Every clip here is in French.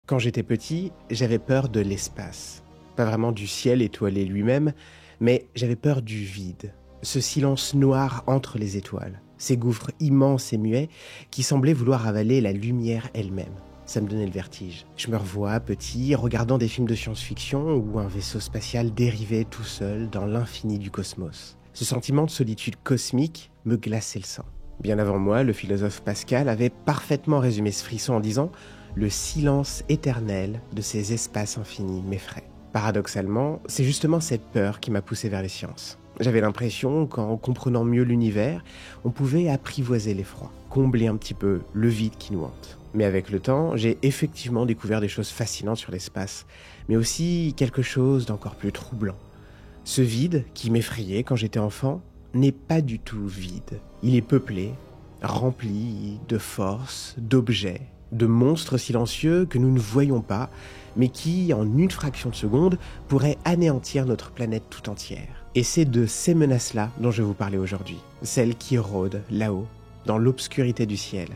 Quand j'étais petit, j'avais peur de l'espace. Pas vraiment du ciel étoilé lui-même, mais j'avais peur du vide. Ce silence noir entre les étoiles. Ces gouffres immenses et muets qui semblaient vouloir avaler la lumière elle-même. Ça me donnait le vertige. Je me revois petit, regardant des films de science-fiction où un vaisseau spatial dérivait tout seul dans l'infini du cosmos. Ce sentiment de solitude cosmique me glaçait le sang. Bien avant moi, le philosophe Pascal avait parfaitement résumé ce frisson en disant « Le silence éternel de ces espaces infinis m'effraie ». Paradoxalement, c'est justement cette peur qui m'a poussé vers les sciences. J'avais l'impression qu'en comprenant mieux l'univers, on pouvait apprivoiser l'effroi, combler un petit peu le vide qui nous hante. Mais avec le temps, j'ai effectivement découvert des choses fascinantes sur l'espace, mais aussi quelque chose d'encore plus troublant. Ce vide qui m'effrayait quand j'étais enfant n'est pas du tout vide. Il est peuplé, rempli de forces, d'objets, de monstres silencieux que nous ne voyons pas, mais qui, en une fraction de seconde, pourraient anéantir notre planète tout entière. Et c'est de ces menaces-là dont je vais vous parler aujourd'hui. Celles qui rôdent là-haut, dans l'obscurité du ciel.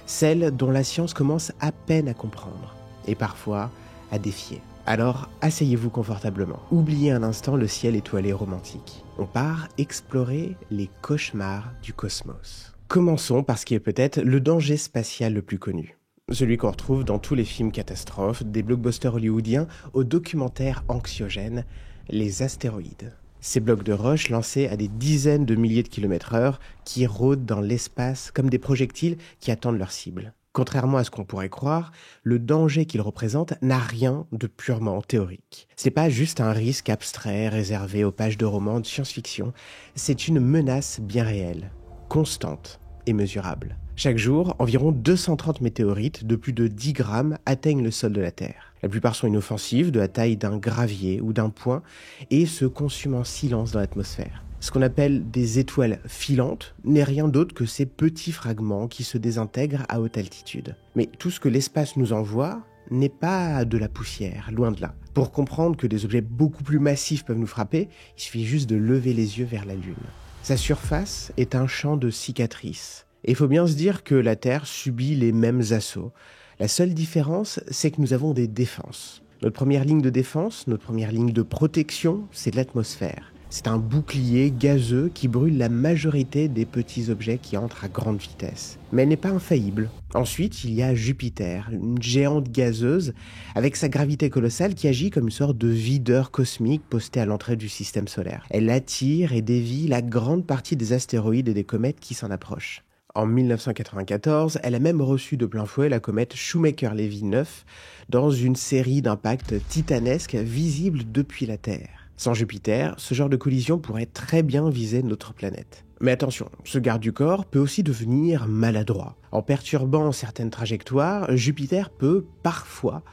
Celles dont la science commence à peine à comprendre, et parfois à défier. Alors, asseyez-vous confortablement. Oubliez un instant le ciel étoilé romantique. On part explorer les cauchemars du cosmos. Commençons par ce qui est peut-être le danger spatial le plus connu. Celui qu'on retrouve dans tous les films catastrophes, des blockbusters hollywoodiens aux documentaires anxiogènes, les astéroïdes. Ces blocs de roches lancés à des dizaines de milliers de kilomètres/heure qui rôdent dans l'espace comme des projectiles qui attendent leur cible. Contrairement à ce qu'on pourrait croire, le danger qu'ils représentent n'a rien de purement théorique. C'est pas juste un risque abstrait réservé aux pages de romans de science-fiction, c'est une menace bien réelle, constante et mesurable. Chaque jour, environ 230 météorites de plus de 10 grammes atteignent le sol de la Terre. La plupart sont inoffensives, de la taille d'un gravier ou d'un point, et se consument en silence dans l'atmosphère. Ce qu'on appelle des étoiles filantes n'est rien d'autre que ces petits fragments qui se désintègrent à haute altitude. Mais tout ce que l'espace nous envoie n'est pas de la poussière, loin de là. Pour comprendre que des objets beaucoup plus massifs peuvent nous frapper, il suffit juste de lever les yeux vers la Lune. Sa surface est un champ de cicatrices. Et il faut bien se dire que la Terre subit les mêmes assauts. La seule différence, c'est que nous avons des défenses. Notre première ligne de défense, notre première ligne de protection, c'est l'atmosphère. C'est un bouclier gazeux qui brûle la majorité des petits objets qui entrent à grande vitesse. Mais elle n'est pas infaillible. Ensuite, il y a Jupiter, une géante gazeuse, avec sa gravité colossale qui agit comme une sorte de videur cosmique posté à l'entrée du système solaire. Elle attire et dévie la grande partie des astéroïdes et des comètes qui s'en approchent. En 1994, elle a même reçu de plein fouet la comète Shoemaker-Levy 9 dans une série d'impacts titanesques visibles depuis la Terre. Sans Jupiter, ce genre de collision pourrait très bien viser notre planète. Mais attention, ce garde du corps peut aussi devenir maladroit. En perturbant certaines trajectoires, Jupiter peut, parfois,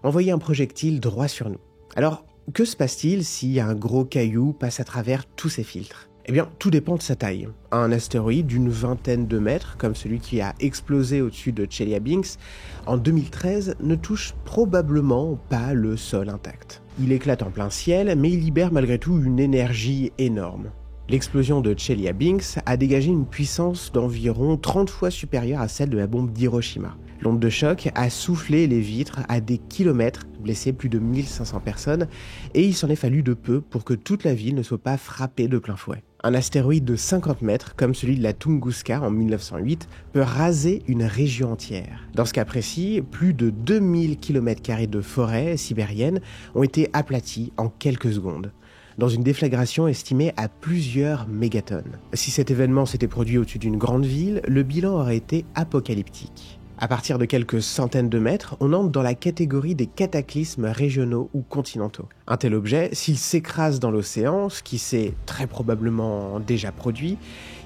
envoyer un projectile droit sur nous. Alors, que se passe-t-il si un gros caillou passe à travers tous ces filtres ? Eh bien, tout dépend de sa taille. Un astéroïde d'une vingtaine de mètres, comme celui qui a explosé au-dessus de Chelyabinsk, en 2013, ne touche probablement pas le sol intact. Il éclate en plein ciel, mais il libère malgré tout une énergie énorme. L'explosion de Chelyabinsk a dégagé une puissance d'environ 30 fois supérieure à celle de la bombe d'Hiroshima. L'onde de choc a soufflé les vitres à des kilomètres, blessé plus de 1500 personnes, et il s'en est fallu de peu pour que toute la ville ne soit pas frappée de plein fouet. Un astéroïde de 50 mètres, comme celui de la Tunguska en 1908, peut raser une région entière. Dans ce cas précis, plus de 2000 km² de forêt sibérienne ont été aplatis en quelques secondes, dans une déflagration estimée à plusieurs mégatonnes. Si cet événement s'était produit au-dessus d'une grande ville, le bilan aurait été apocalyptique. À partir de quelques centaines de mètres, on entre dans la catégorie des cataclysmes régionaux ou continentaux. Un tel objet, s'il s'écrase dans l'océan, ce qui s'est très probablement déjà produit,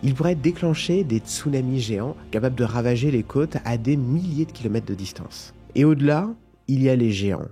il pourrait déclencher des tsunamis géants capables de ravager les côtes à des milliers de kilomètres de distance. Et au-delà, il y a les géants,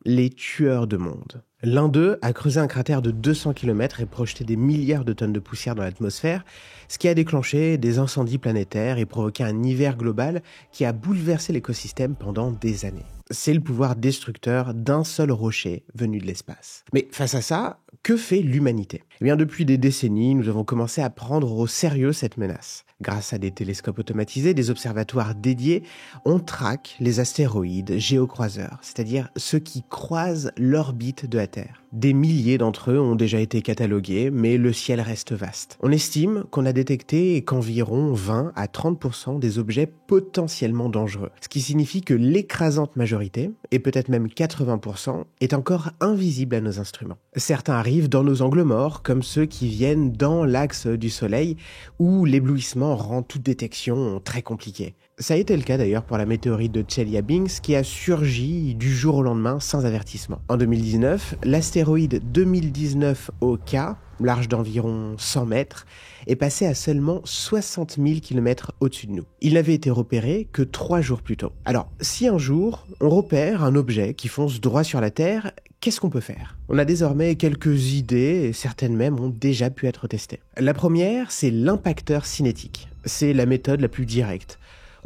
les tueurs de monde. L'un d'eux a creusé un cratère de 200 km et projeté des milliards de tonnes de poussière dans l'atmosphère, ce qui a déclenché des incendies planétaires et provoqué un hiver global qui a bouleversé l'écosystème pendant des années. C'est le pouvoir destructeur d'un seul rocher venu de l'espace. Mais face à ça, Que fait l'humanité ? Eh bien, depuis des décennies, nous avons commencé à prendre au sérieux cette menace. Grâce à des télescopes automatisés, des observatoires dédiés, on traque les astéroïdes géocroiseurs, c'est-à-dire ceux qui croisent l'orbite de la Terre. Des milliers d'entre eux ont déjà été catalogués, mais le ciel reste vaste. On estime qu'on a détecté qu'environ 20 à 30% des objets potentiellement dangereux, ce qui signifie que l'écrasante majorité, et peut-être même 80%, est encore invisible à nos instruments. Certains arrivent dans nos angles morts, comme ceux qui viennent dans l'axe du Soleil, où l'éblouissement rend toute détection très compliquée. Ça a été le cas d'ailleurs pour la météorite de Chelyabinsk qui a surgi du jour au lendemain sans avertissement. En 2019, l'astéroïde 2019 OK, large d'environ 100 mètres, est passé à seulement 60 000 km au-dessus de nous. Il n'avait été repéré que 3 jours plus tôt. Alors, si un jour, on repère un objet qui fonce droit sur la Terre, qu'est-ce qu'on peut faire ? On a désormais quelques idées, et certaines même ont déjà pu être testées. La première, c'est l'impacteur cinétique. C'est la méthode la plus directe.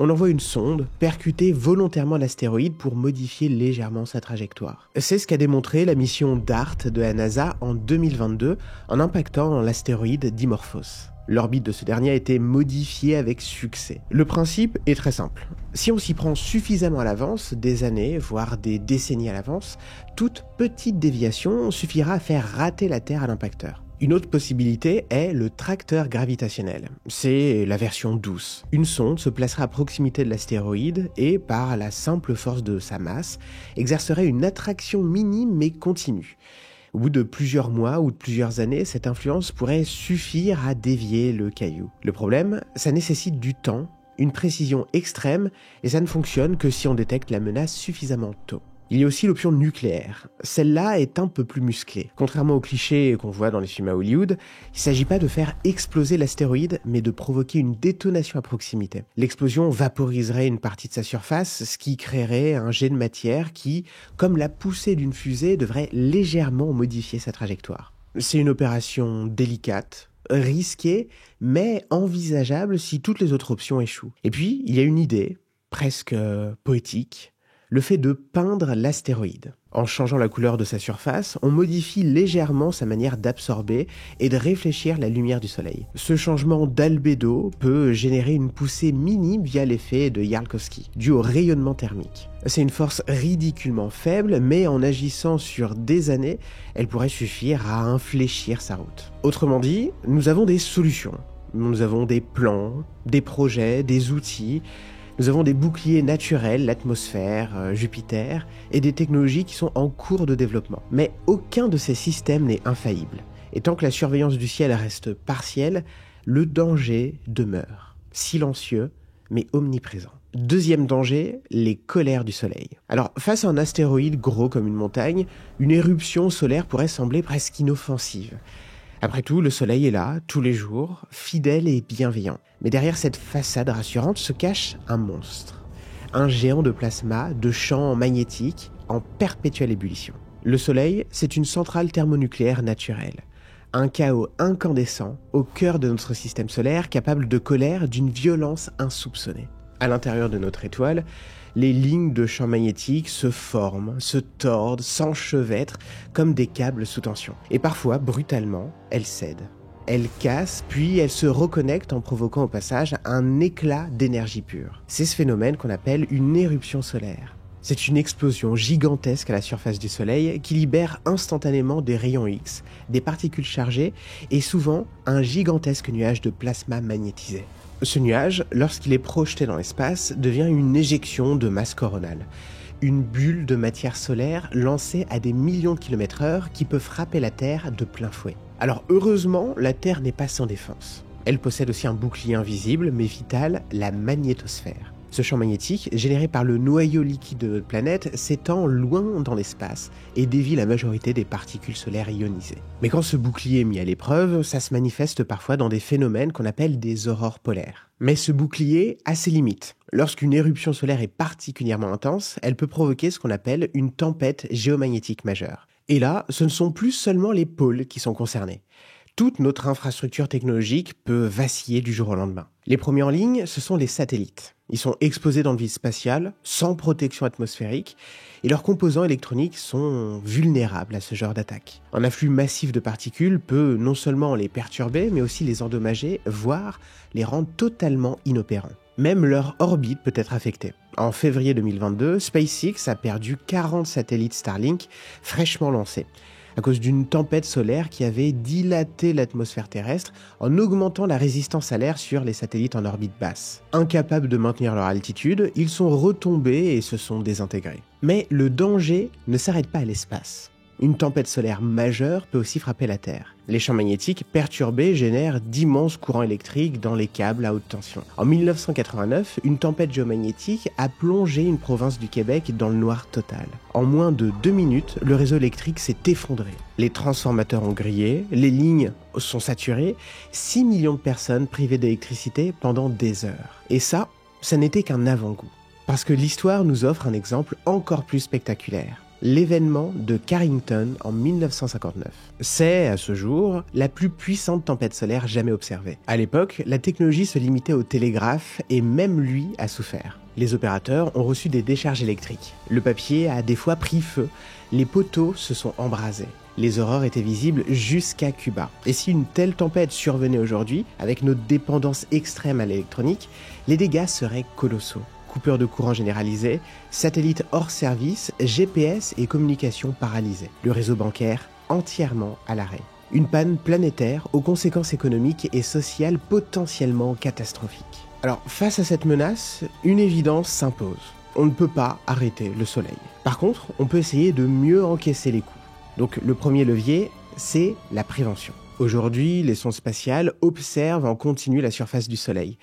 On envoie une sonde percuter volontairement l'astéroïde pour modifier légèrement sa trajectoire. C'est ce qu'a démontré la mission DART de la NASA en 2022 en impactant l'astéroïde Dimorphos. L'orbite de ce dernier a été modifiée avec succès. Le principe est très simple. Si on s'y prend suffisamment à l'avance, des années, voire des décennies à l'avance, toute petite déviation suffira à faire rater la Terre à l'impacteur. Une autre possibilité est le tracteur gravitationnel. C'est la version douce. Une sonde se placera à proximité de l'astéroïde et, par la simple force de sa masse, exercerait une attraction minime mais continue. Au bout de plusieurs mois ou de plusieurs années, cette influence pourrait suffire à dévier le caillou. Le problème, ça nécessite du temps, une précision extrême, et ça ne fonctionne que si on détecte la menace suffisamment tôt. Il y a aussi l'option nucléaire. Celle-là est un peu plus musclée. Contrairement aux clichés qu'on voit dans les films à Hollywood, il ne s'agit pas de faire exploser l'astéroïde, mais de provoquer une détonation à proximité. L'explosion vaporiserait une partie de sa surface, ce qui créerait un jet de matière qui, comme la poussée d'une fusée, devrait légèrement modifier sa trajectoire. C'est une opération délicate, risquée, mais envisageable si toutes les autres options échouent. Et puis, il y a une idée, presque poétique, le fait de peindre l'astéroïde. En changeant la couleur de sa surface, on modifie légèrement sa manière d'absorber et de réfléchir la lumière du Soleil. Ce changement d'albédo peut générer une poussée minime via l'effet de Yarlkowski, dû au rayonnement thermique. C'est une force ridiculement faible, mais en agissant sur des années, elle pourrait suffire à infléchir sa route. Autrement dit, nous avons des solutions. Nous avons des plans, des projets, des outils. Nous avons des boucliers naturels, l'atmosphère, Jupiter, et des technologies qui sont en cours de développement. Mais aucun de ces systèmes n'est infaillible. Et tant que la surveillance du ciel reste partielle, le danger demeure. Silencieux, mais omniprésent. Deuxième danger, les colères du Soleil. Alors, face à un astéroïde gros comme une montagne, une éruption solaire pourrait sembler presque inoffensive. Après tout, le Soleil est là, tous les jours, fidèle et bienveillant. Mais derrière cette façade rassurante se cache un monstre. Un géant de plasma, de champs magnétiques, en perpétuelle ébullition. Le Soleil, c'est une centrale thermonucléaire naturelle. Un chaos incandescent au cœur de notre système solaire capable de colère d'une violence insoupçonnée. À l'intérieur de notre étoile, les lignes de champs magnétiques se forment, se tordent, s'enchevêtrent comme des câbles sous tension. Et parfois, brutalement, elles cèdent. Elles cassent, puis elles se reconnectent en provoquant au passage un éclat d'énergie pure. C'est ce phénomène qu'on appelle une éruption solaire. C'est une explosion gigantesque à la surface du Soleil qui libère instantanément des rayons X, des particules chargées et souvent un gigantesque nuage de plasma magnétisé. Ce nuage, lorsqu'il est projeté dans l'espace, devient une éjection de masse coronale. Une bulle de matière solaire lancée à des millions de kilomètres/heure qui peut frapper la Terre de plein fouet. Alors heureusement, la Terre n'est pas sans défense. Elle possède aussi un bouclier invisible mais vital, la magnétosphère. Ce champ magnétique, généré par le noyau liquide de notre planète, s'étend loin dans l'espace et dévie la majorité des particules solaires ionisées. Mais quand ce bouclier est mis à l'épreuve, ça se manifeste parfois dans des phénomènes qu'on appelle des aurores polaires. Mais ce bouclier a ses limites. Lorsqu'une éruption solaire est particulièrement intense, elle peut provoquer ce qu'on appelle une tempête géomagnétique majeure. Et là, ce ne sont plus seulement les pôles qui sont concernés. toute notre infrastructure technologique peut vaciller du jour au lendemain. Les premiers en ligne, ce sont les satellites. Ils sont exposés dans le vide spatial, sans protection atmosphérique, et leurs composants électroniques sont vulnérables à ce genre d'attaque. Un afflux massif de particules peut non seulement les perturber, mais aussi les endommager, voire les rendre totalement inopérants. Même leur orbite peut être affectée. En février 2022, SpaceX a perdu 40 satellites Starlink fraîchement lancés, à cause d'une tempête solaire qui avait dilaté l'atmosphère terrestre en augmentant la résistance à l'air sur les satellites en orbite basse. Incapables de maintenir leur altitude, ils sont retombés et se sont désintégrés. Mais le danger ne s'arrête pas à l'espace. Une tempête solaire majeure peut aussi frapper la Terre. Les champs magnétiques perturbés génèrent d'immenses courants électriques dans les câbles à haute tension. En 1989, une tempête géomagnétique a plongé une province du Québec dans le noir total. En moins de 2 minutes, le réseau électrique s'est effondré. Les transformateurs ont grillé, les lignes sont saturées, 6 millions de personnes privées d'électricité pendant des heures. Et ça n'était qu'un avant-goût. Parce que l'histoire nous offre un exemple encore plus spectaculaire. L'événement de Carrington en 1959. C'est, à ce jour, la plus puissante tempête solaire jamais observée. À l'époque, la technologie se limitait au télégraphe et même lui a souffert. Les opérateurs ont reçu des décharges électriques. Le papier a des fois pris feu. Les poteaux se sont embrasés. Les aurores étaient visibles jusqu'à Cuba. Et si une telle tempête survenait aujourd'hui, avec notre dépendance extrême à l'électronique, les dégâts seraient colossaux. Coupure de courant généralisée, satellites hors service, GPS et communications paralysées. Le réseau bancaire entièrement à l'arrêt. Une panne planétaire aux conséquences économiques et sociales potentiellement catastrophiques. Alors, face à cette menace, une évidence s'impose. On ne peut pas arrêter le soleil. Par contre, on peut essayer de mieux encaisser les coups. Donc, le premier levier, c'est la prévention. Aujourd'hui, les sondes spatiales observent en continu la surface du soleil.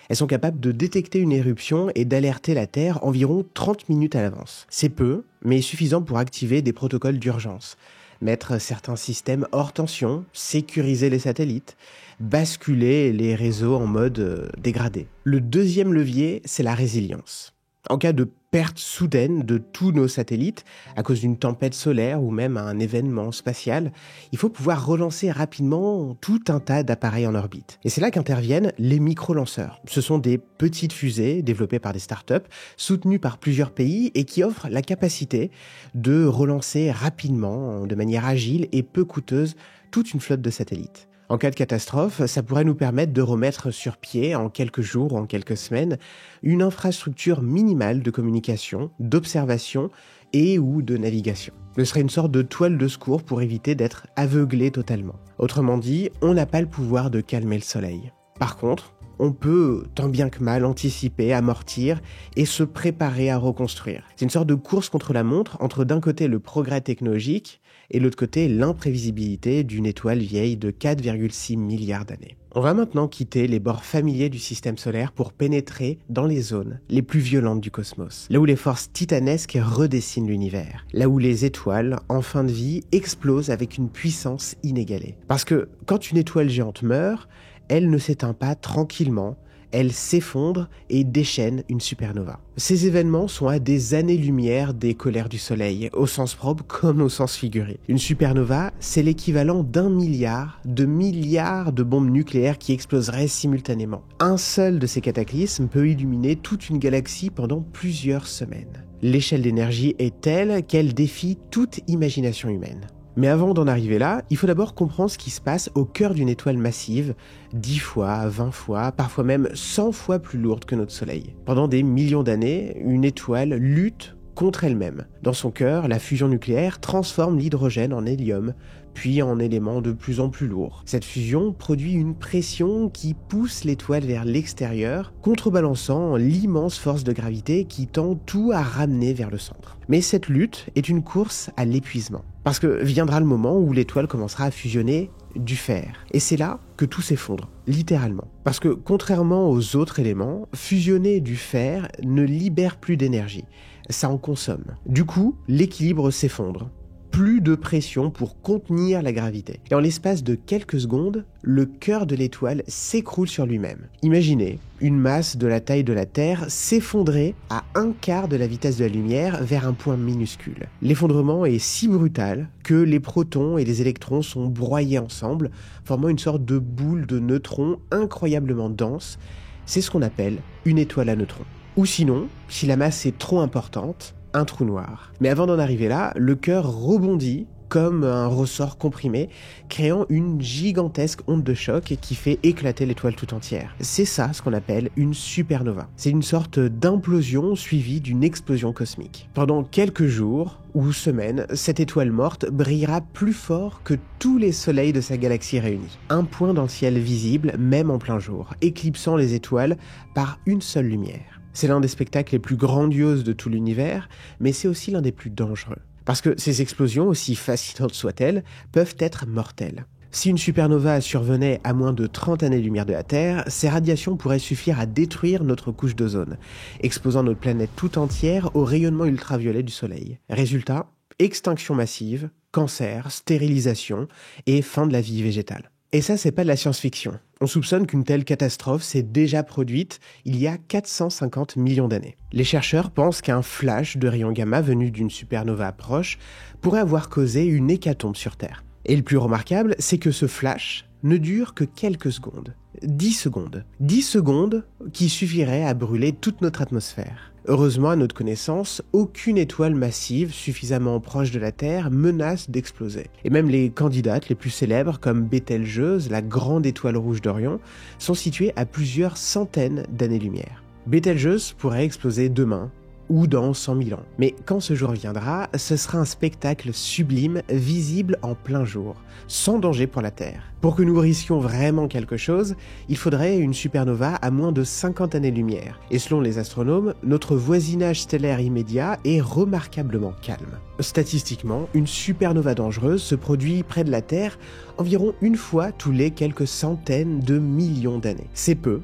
Elles sont capables de détecter une éruption et d'alerter la Terre environ 30 minutes à l'avance. C'est peu, mais suffisant pour activer des protocoles d'urgence, mettre certains systèmes hors tension, sécuriser les satellites, basculer les réseaux en mode dégradé. Le deuxième levier, c'est la résilience. En cas de perte soudaine de tous nos satellites, à cause d'une tempête solaire ou même un événement spatial, il faut pouvoir relancer rapidement tout un tas d'appareils en orbite. Et c'est là qu'interviennent les micro-lanceurs. Ce sont des petites fusées développées par des startups, soutenues par plusieurs pays et qui offrent la capacité de relancer rapidement, de manière agile et peu coûteuse, toute une flotte de satellites. En cas de catastrophe, ça pourrait nous permettre de remettre sur pied, en quelques jours ou en quelques semaines, une infrastructure minimale de communication, d'observation et ou de navigation. Ce serait une sorte de toile de secours pour éviter d'être aveuglé totalement. Autrement dit, on n'a pas le pouvoir de calmer le soleil. Par contre, on peut tant bien que mal anticiper, amortir et se préparer à reconstruire. C'est une sorte de course contre la montre entre d'un côté le progrès technologique et de l'autre côté l'imprévisibilité d'une étoile vieille de 4,6 milliards d'années. On va maintenant quitter les bords familiers du système solaire pour pénétrer dans les zones les plus violentes du cosmos, là où les forces titanesques redessinent l'univers, là où les étoiles, en fin de vie, explosent avec une puissance inégalée. Parce que quand une étoile géante meurt, elle ne s'éteint pas tranquillement, elle s'effondre et déchaîne une supernova. Ces événements sont à des années-lumière des colères du Soleil, au sens propre comme au sens figuré. Une supernova, c'est l'équivalent d'1 milliard de bombes nucléaires qui exploseraient simultanément. Un seul de ces cataclysmes peut illuminer toute une galaxie pendant plusieurs semaines. L'échelle d'énergie est telle qu'elle défie toute imagination humaine. Mais avant d'en arriver là, il faut d'abord comprendre ce qui se passe au cœur d'une étoile massive, 10 fois, 20 fois, parfois même 100 fois plus lourde que notre Soleil. Pendant des millions d'années, une étoile lutte contre elle-même. Dans son cœur, la fusion nucléaire transforme l'hydrogène en hélium, puis en éléments de plus en plus lourds. Cette fusion produit une pression qui pousse l'étoile vers l'extérieur, contrebalançant l'immense force de gravité qui tend tout à ramener vers le centre. Mais cette lutte est une course à l'épuisement. Parce que viendra le moment où l'étoile commencera à fusionner du fer. Et c'est là que tout s'effondre, littéralement. Parce que contrairement aux autres éléments, fusionner du fer ne libère plus d'énergie. Ça en consomme. Du coup, l'équilibre s'effondre. plus de pression pour contenir la gravité. Et en l'espace de quelques secondes, le cœur de l'étoile s'écroule sur lui-même. Imaginez une masse de la taille de la Terre s'effondrer à un quart de la vitesse de la lumière vers un point minuscule. L'effondrement est si brutal que les protons et les électrons sont broyés ensemble, formant une sorte de boule de neutrons incroyablement dense. C'est ce qu'on appelle une étoile à neutrons. Ou sinon, si la masse est trop importante, un trou noir. Mais avant d'en arriver là, le cœur rebondit comme un ressort comprimé, créant une gigantesque onde de choc qui fait éclater l'étoile tout entière. C'est ça ce qu'on appelle une supernova. C'est une sorte d'implosion suivie d'une explosion cosmique. Pendant quelques jours ou semaines, cette étoile morte brillera plus fort que tous les soleils de sa galaxie réunis. Un point dans le ciel visible, même en plein jour, éclipsant les étoiles par une seule lumière. C'est l'un des spectacles les plus grandioses de tout l'univers, mais c'est aussi l'un des plus dangereux. Parce que ces explosions, aussi fascinantes soient-elles, peuvent être mortelles. Si une supernova survenait à moins de 30 années-lumière de la Terre, ces radiations pourraient suffire à détruire notre couche d'ozone, exposant notre planète tout entière au rayonnement ultraviolet du Soleil. Résultat, extinction massive, cancer, stérilisation et fin de la vie végétale. Et ça, c'est pas de la science-fiction. On soupçonne qu'une telle catastrophe s'est déjà produite il y a 450 millions d'années. Les chercheurs pensent qu'un flash de rayons gamma venu d'une supernova proche pourrait avoir causé une hécatombe sur Terre. Et le plus remarquable, c'est que ce flash ne dure que quelques secondes. 10 secondes. 10 secondes qui suffiraient à brûler toute notre atmosphère. Heureusement, à notre connaissance, aucune étoile massive suffisamment proche de la Terre menace d'exploser. Et même les candidates les plus célèbres, comme Bételgeuse, la grande étoile rouge d'Orion, sont situées à plusieurs centaines d'années-lumière. Bételgeuse pourrait exploser demain, ou dans 100 000 ans. Mais quand ce jour viendra, ce sera un spectacle sublime, visible en plein jour, sans danger pour la Terre. Pour que nous risquions vraiment quelque chose, il faudrait une supernova à moins de 50 années-lumière. Et selon les astronomes, notre voisinage stellaire immédiat est remarquablement calme. Statistiquement, une supernova dangereuse se produit près de la Terre environ une fois tous les quelques centaines de millions d'années. C'est peu,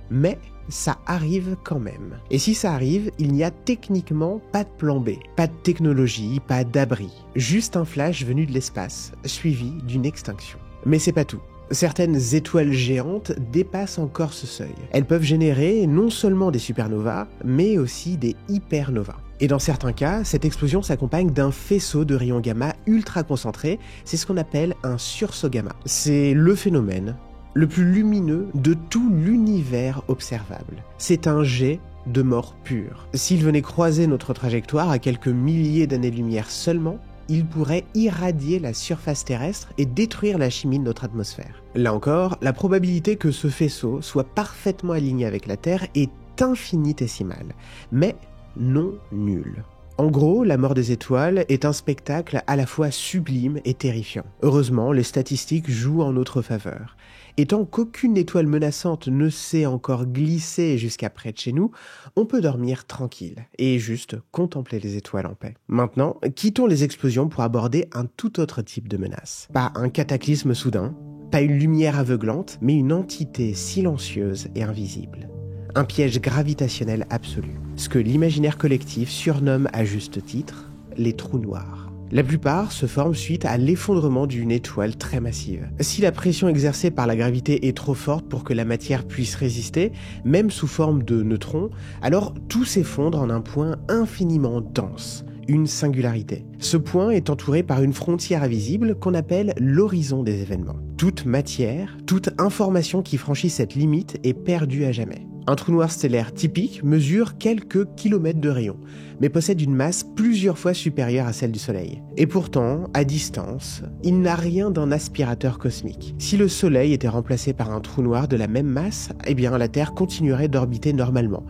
mais ça arrive quand même. Et si ça arrive, il n'y a techniquement pas de plan B, pas de technologie, pas d'abri. Juste un flash venu de l'espace, suivi d'une extinction. Mais c'est pas tout. Certaines étoiles géantes dépassent encore ce seuil. Elles peuvent générer non seulement des supernovas, mais aussi des hypernovas. Et dans certains cas, cette explosion s'accompagne d'un faisceau de rayons gamma ultra concentrés, c'est ce qu'on appelle un sursaut gamma. C'est le phénomène le plus lumineux de tout l'univers observable. C'est un jet de mort pure. S'il venait croiser notre trajectoire à quelques milliers d'années-lumière seulement, il pourrait irradier la surface terrestre et détruire la chimie de notre atmosphère. Là encore, la probabilité que ce faisceau soit parfaitement aligné avec la Terre est infinitésimale, mais non nulle. En gros, la mort des étoiles est un spectacle à la fois sublime et terrifiant. Heureusement, les statistiques jouent en notre faveur. Et tant qu'aucune étoile menaçante ne s'est encore glissée jusqu'à près de chez nous, on peut dormir tranquille et juste contempler les étoiles en paix. Maintenant, quittons les explosions pour aborder un tout autre type de menace. Pas un cataclysme soudain, pas une lumière aveuglante, mais une entité silencieuse et invisible. Un piège gravitationnel absolu. Ce que l'imaginaire collectif surnomme à juste titre les trous noirs. La plupart se forment suite à l'effondrement d'une étoile très massive. Si la pression exercée par la gravité est trop forte pour que la matière puisse résister, même sous forme de neutrons, alors tout s'effondre en un point infiniment dense, une singularité. Ce point est entouré par une frontière invisible qu'on appelle l'horizon des événements. Toute matière, toute information qui franchit cette limite est perdue à jamais. Un trou noir stellaire typique mesure quelques kilomètres de rayon, mais possède une masse plusieurs fois supérieure à celle du Soleil. Et pourtant, à distance, il n'a rien d'un aspirateur cosmique. Si le Soleil était remplacé par un trou noir de la même masse, eh bien la Terre continuerait d'orbiter normalement.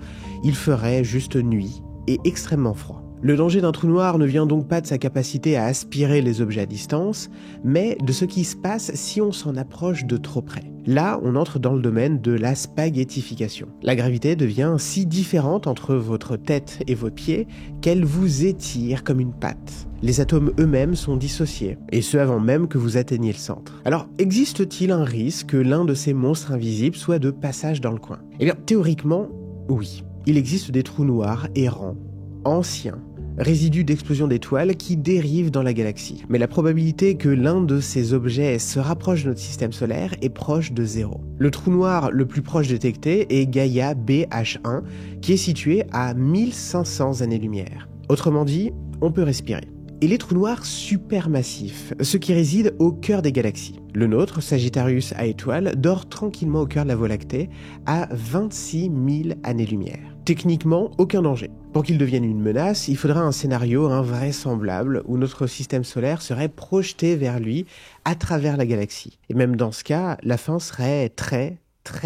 Il ferait juste nuit et extrêmement froid. Le danger d'un trou noir ne vient donc pas de sa capacité à aspirer les objets à distance, mais de ce qui se passe si on s'en approche de trop près. Là, on entre dans le domaine de la spaghettification. La gravité devient si différente entre votre tête et vos pieds qu'elle vous étire comme une pâte. Les atomes eux-mêmes sont dissociés, et ce avant même que vous atteigniez le centre. Alors, existe-t-il un risque que l'un de ces monstres invisibles soit de passage dans le coin ? Eh bien, théoriquement, oui. Il existe des trous noirs errants, anciens, résidus d'explosion d'étoiles qui dérivent dans la galaxie. Mais la probabilité que l'un de ces objets se rapproche de notre système solaire est proche de 0. Le trou noir le plus proche détecté est Gaïa BH1, qui est situé à 1500 années-lumière. Autrement dit, on peut respirer. Et les trous noirs supermassifs, ceux qui résident au cœur des galaxies. Le nôtre, Sagittarius A étoile, dort tranquillement au cœur de la Voie lactée à 26 000 années-lumière. Techniquement, aucun danger. Pour qu'il devienne une menace, il faudra un scénario invraisemblable où notre système solaire serait projeté vers lui à travers la galaxie. Et même dans ce cas, la fin serait très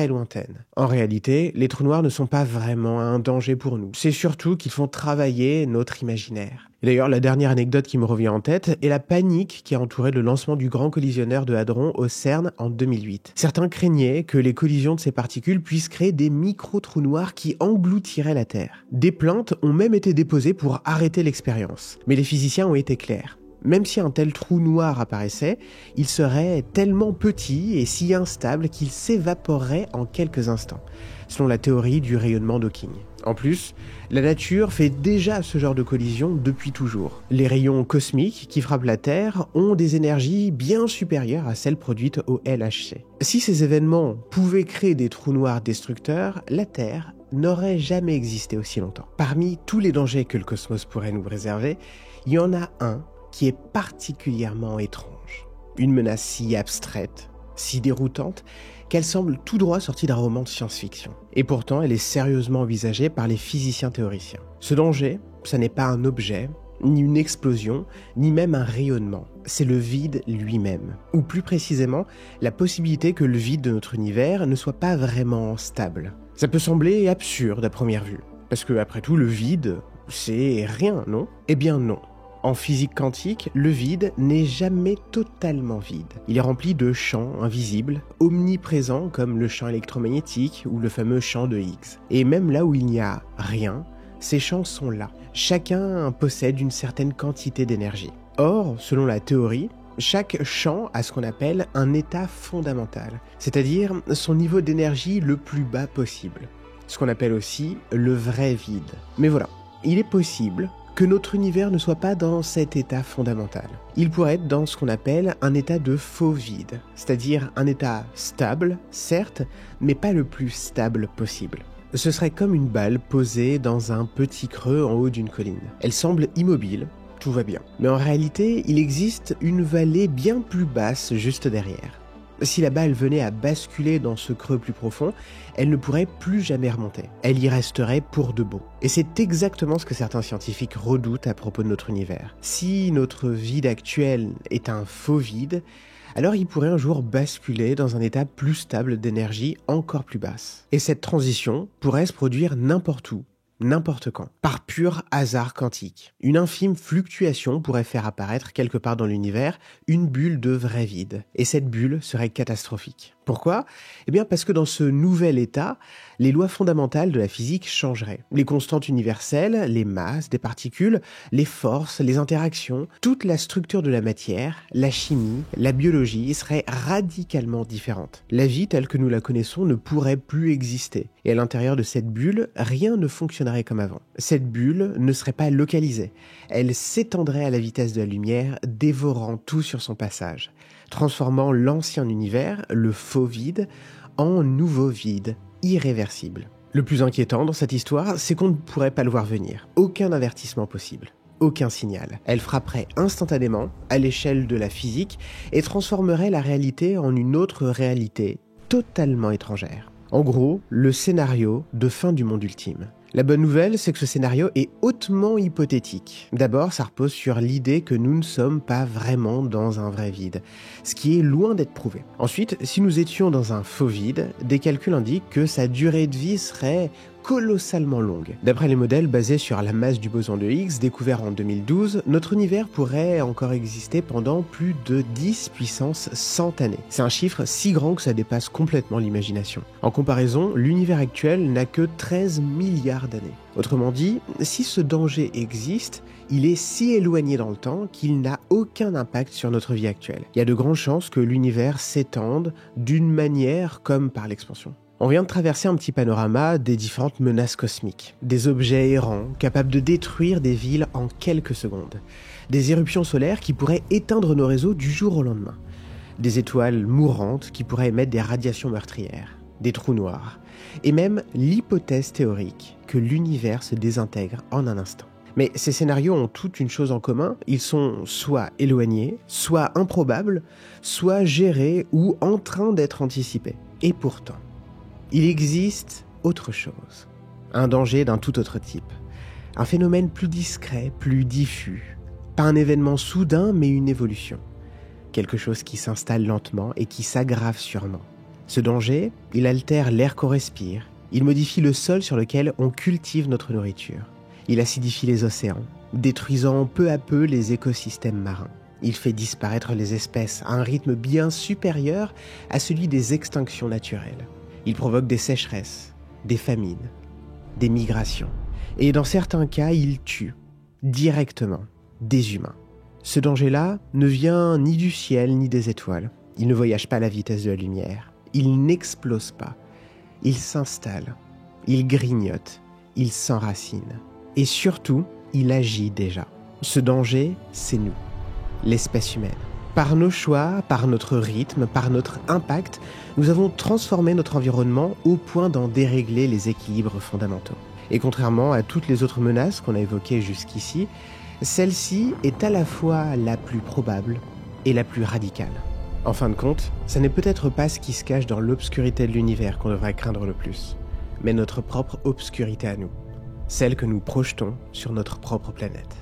lointaine. En réalité, les trous noirs ne sont pas vraiment un danger pour nous. C'est surtout qu'ils font travailler notre imaginaire. Et d'ailleurs, la dernière anecdote qui me revient en tête est la panique qui a entouré le lancement du grand collisionneur de Hadron au CERN en 2008. Certains craignaient que les collisions de ces particules puissent créer des micro-trous noirs qui engloutiraient la Terre. Des plaintes ont même été déposées pour arrêter l'expérience. Mais les physiciens ont été clairs. Même si un tel trou noir apparaissait, il serait tellement petit et si instable qu'il s'évaporerait en quelques instants, selon la théorie du rayonnement d'Hawking. En plus, la nature fait déjà ce genre de collision depuis toujours. Les rayons cosmiques qui frappent la Terre ont des énergies bien supérieures à celles produites au LHC. Si ces événements pouvaient créer des trous noirs destructeurs, la Terre n'aurait jamais existé aussi longtemps. Parmi tous les dangers que le cosmos pourrait nous réserver, il y en a un qui est particulièrement étrange. Une menace si abstraite, si déroutante, qu'elle semble tout droit sortie d'un roman de science-fiction. Et pourtant, elle est sérieusement envisagée par les physiciens théoriciens. Ce danger, ça n'est pas un objet, ni une explosion, ni même un rayonnement. C'est le vide lui-même. Ou plus précisément, la possibilité que le vide de notre univers ne soit pas vraiment stable. Ça peut sembler absurde à première vue. Parce que, après tout, le vide, c'est rien, non ? Eh bien non. En physique quantique, le vide n'est jamais totalement vide. Il est rempli de champs invisibles, omniprésents comme le champ électromagnétique ou le fameux champ de Higgs. Et même là où il n'y a rien, ces champs sont là. Chacun possède une certaine quantité d'énergie. Or, selon la théorie, chaque champ a ce qu'on appelle un état fondamental, c'est-à-dire son niveau d'énergie le plus bas possible. Ce qu'on appelle aussi le vrai vide. Mais voilà, il est possible que notre univers ne soit pas dans cet état fondamental. Il pourrait être dans ce qu'on appelle un état de faux vide, c'est-à-dire un état stable, certes, mais pas le plus stable possible. Ce serait comme une balle posée dans un petit creux en haut d'une colline. Elle semble immobile, tout va bien. Mais en réalité, il existe une vallée bien plus basse juste derrière. Si la balle venait à basculer dans ce creux plus profond, elle ne pourrait plus jamais remonter. Elle y resterait pour de bon. Et c'est exactement ce que certains scientifiques redoutent à propos de notre univers. Si notre vide actuel est un faux vide, alors il pourrait un jour basculer dans un état plus stable d'énergie encore plus basse. Et cette transition pourrait se produire n'importe où, n'importe quand, par pur hasard quantique. Une infime fluctuation pourrait faire apparaître quelque part dans l'univers une bulle de vrai vide. Et cette bulle serait catastrophique. Pourquoi ? Eh bien parce que dans ce nouvel état, les lois fondamentales de la physique changeraient. Les constantes universelles, les masses des particules, les forces, les interactions, toute la structure de la matière, la chimie, la biologie seraient radicalement différentes. La vie telle que nous la connaissons ne pourrait plus exister. Et à l'intérieur de cette bulle, rien ne fonctionnerait comme avant. Cette bulle ne serait pas localisée. Elle s'étendrait à la vitesse de la lumière, dévorant tout sur son passage, transformant l'ancien univers, le faux vide, en nouveau vide, irréversible. Le plus inquiétant dans cette histoire, c'est qu'on ne pourrait pas le voir venir. Aucun avertissement possible. Aucun signal. Elle frapperait instantanément, à l'échelle de la physique, et transformerait la réalité en une autre réalité, totalement étrangère. En gros, le scénario de fin du monde ultime. La bonne nouvelle, c'est que ce scénario est hautement hypothétique. D'abord, ça repose sur l'idée que nous ne sommes pas vraiment dans un vrai vide, ce qui est loin d'être prouvé. Ensuite, si nous étions dans un faux vide, des calculs indiquent que sa durée de vie serait colossalement longue. D'après les modèles basés sur la masse du boson de Higgs découvert en 2012, notre univers pourrait encore exister pendant plus de 10 puissance 100 années. C'est un chiffre si grand que ça dépasse complètement l'imagination. En comparaison, l'univers actuel n'a que 13 milliards d'années. Autrement dit, si ce danger existe, il est si éloigné dans le temps qu'il n'a aucun impact sur notre vie actuelle. Il y a de grandes chances que l'univers s'étende d'une manière comme par l'expansion. On vient de traverser un petit panorama des différentes menaces cosmiques, des objets errants capables de détruire des villes en quelques secondes, des éruptions solaires qui pourraient éteindre nos réseaux du jour au lendemain, des étoiles mourantes qui pourraient émettre des radiations meurtrières, des trous noirs, et même l'hypothèse théorique que l'univers se désintègre en un instant. Mais ces scénarios ont toute une chose en commun, ils sont soit éloignés, soit improbables, soit gérés ou en train d'être anticipés. Et pourtant, il existe autre chose, un danger d'un tout autre type, un phénomène plus discret, plus diffus, pas un événement soudain mais une évolution, quelque chose qui s'installe lentement et qui s'aggrave sûrement. Ce danger, il altère l'air qu'on respire, il modifie le sol sur lequel on cultive notre nourriture. Il acidifie les océans, détruisant peu à peu les écosystèmes marins. Il fait disparaître les espèces à un rythme bien supérieur à celui des extinctions naturelles. Il provoque des sécheresses, des famines, des migrations. Et dans certains cas, il tue, directement, des humains. Ce danger-là ne vient ni du ciel ni des étoiles. Il ne voyage pas à la vitesse de la lumière. Il n'explose pas. Il s'installe. Il grignote. Il s'enracine. Et surtout, il agit déjà. Ce danger, c'est nous, l'espèce humaine. Par nos choix, par notre rythme, par notre impact, nous avons transformé notre environnement au point d'en dérégler les équilibres fondamentaux. Et contrairement à toutes les autres menaces qu'on a évoquées jusqu'ici, celle-ci est à la fois la plus probable et la plus radicale. En fin de compte, ça n'est peut-être pas ce qui se cache dans l'obscurité de l'univers qu'on devrait craindre le plus, mais notre propre obscurité à nous. Celle que nous projetons sur notre propre planète.